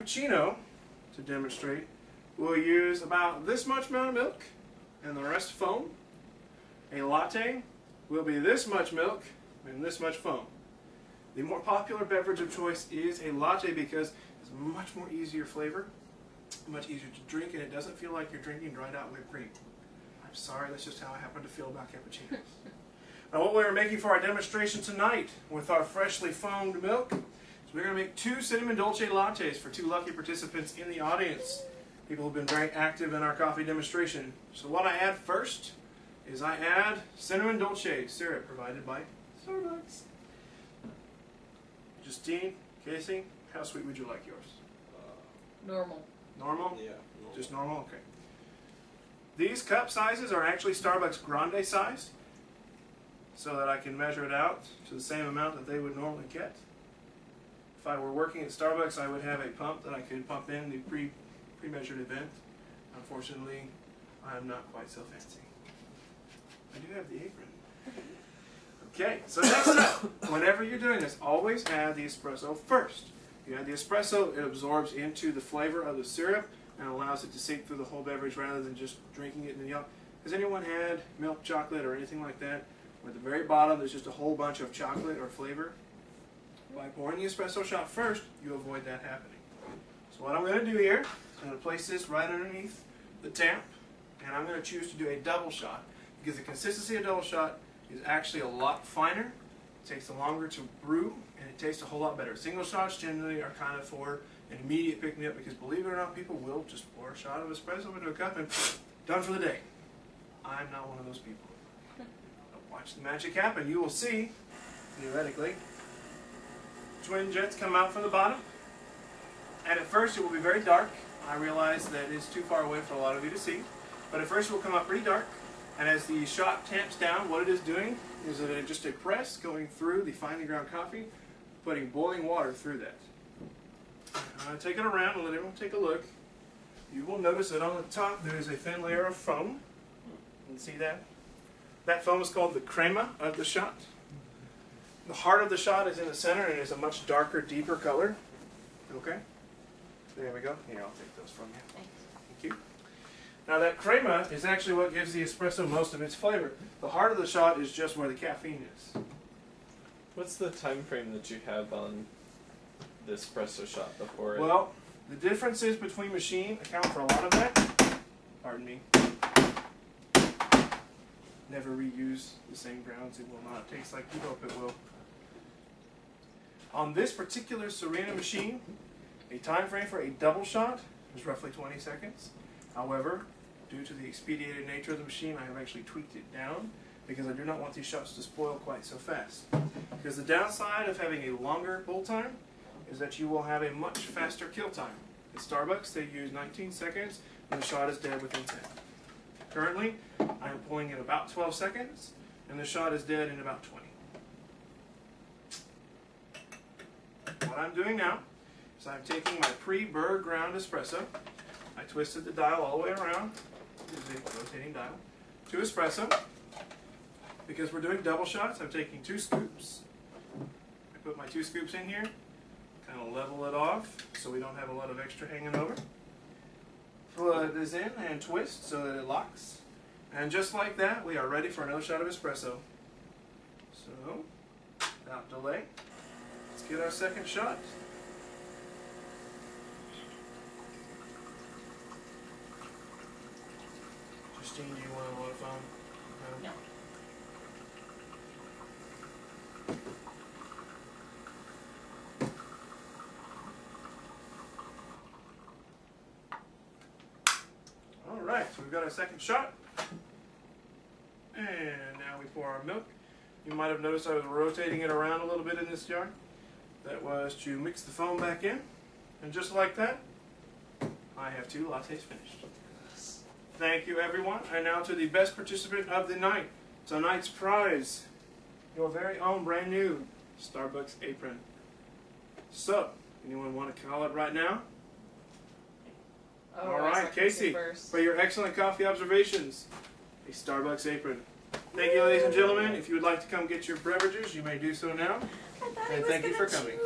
Cappuccino, to demonstrate, we'll use about this much amount of milk and the rest foam. A latte will be this much milk and this much foam. The more popular beverage of choice is a latte because it's much more easier flavor, much easier to drink, and it doesn't feel like you're drinking dried out whipped cream. I'm sorry, that's just how I happen to feel about cappuccinos. Now what we're making for our demonstration tonight with our freshly foamed milk is we're going to make 2 cinnamon dolce lattes for 2 lucky participants in the audience. People have been very active in our coffee demonstration. So what I add first is I add cinnamon dolce syrup provided by Starbucks. Justine, Casey, how sweet would you like yours? Normal. Normal? Yeah. Normal. Just normal? Okay. These cup sizes are actually Starbucks Grande size, so that I can measure it out to the same amount that they would normally get. If I were working at Starbucks, I would have a pump that I could pump in the pre-measured event. Unfortunately, I'm not quite so fancy. I do have the apron. Okay, so next up, whenever you're doing this, always add the espresso first. You add the espresso, it absorbs into the flavor of the syrup and allows it to seep through the whole beverage rather than just drinking it in the yolk. Has anyone had milk chocolate or anything like that, where at the very bottom there's just a whole bunch of chocolate or flavor? By pouring the espresso shot first, you avoid that happening. So what I'm going to do here, I'm going to place this right underneath the tap, and I'm going to choose to do a double shot, because the consistency of double shot is actually a lot finer, it takes longer to brew, and it tastes a whole lot better. Single shots generally are kind of for an immediate pick-me-up, because believe it or not, people will just pour a shot of espresso into a cup and done for the day. I'm not one of those people. Watch the magic happen. You will see, theoretically, twin jets come out from the bottom, and at first it will be very dark. I realize that it's too far away for a lot of you to see, but at first it will come out pretty dark, and as the shot tamps down, what it is doing is that it's just a press going through the finely ground coffee, putting boiling water through that. I'm going to take it around and let everyone take a look. You will notice that on the top there is a thin layer of foam. You can see that? That foam is called the crema of the shot. The heart of the shot is in the center and it is a much darker, deeper color. Okay? There we go. Here, I'll take those from you. Thanks. Thank you. Now that crema is actually what gives the espresso most of its flavor. The heart of the shot is just where the caffeine is. What's the time frame that you have on the espresso shot before it? Well, the differences between machine account for a lot of that. Pardon me. Never reuse the same grounds. It will not taste like you hope it will. On this particular Serena machine, a time frame for a double shot is roughly 20 seconds. However, due to the expedited nature of the machine, I have actually tweaked it down because I do not want these shots to spoil quite so fast. Because the downside of having a longer boil time is that you will have a much faster kill time. At Starbucks, they use 19 seconds and the shot is dead within 10. Currently, I am pulling in about 12 seconds and the shot is dead in about 20. What I'm doing now is I'm taking my pre-burr ground espresso. I twisted the dial all the way around, using a rotating dial, to espresso. Because we're doing double shots, I'm taking 2 scoops. I put my 2 scoops in here, kind of level it off so we don't have a lot of extra hanging over. Put this in and twist so that it locks. And just like that, we are ready for another shot of espresso. So, without delay, let's get our second shot. Justine, do you want a lot of foam? No. Alright, so we've got our second shot. And now we pour our milk. You might have noticed I was rotating it around a little bit in this jar. That was to mix the foam back in. And just like that, I have 2 lattes finished. Thank you, everyone. And now to the best participant of the night. Tonight's prize, your very own brand new Starbucks apron. So, anyone want to call it right now? Oh, All right, Casey, for your excellent coffee observations, a Starbucks apron. Thank you, ladies and gentlemen. If you would like to come get your beverages, you may do so now. And thank you for coming.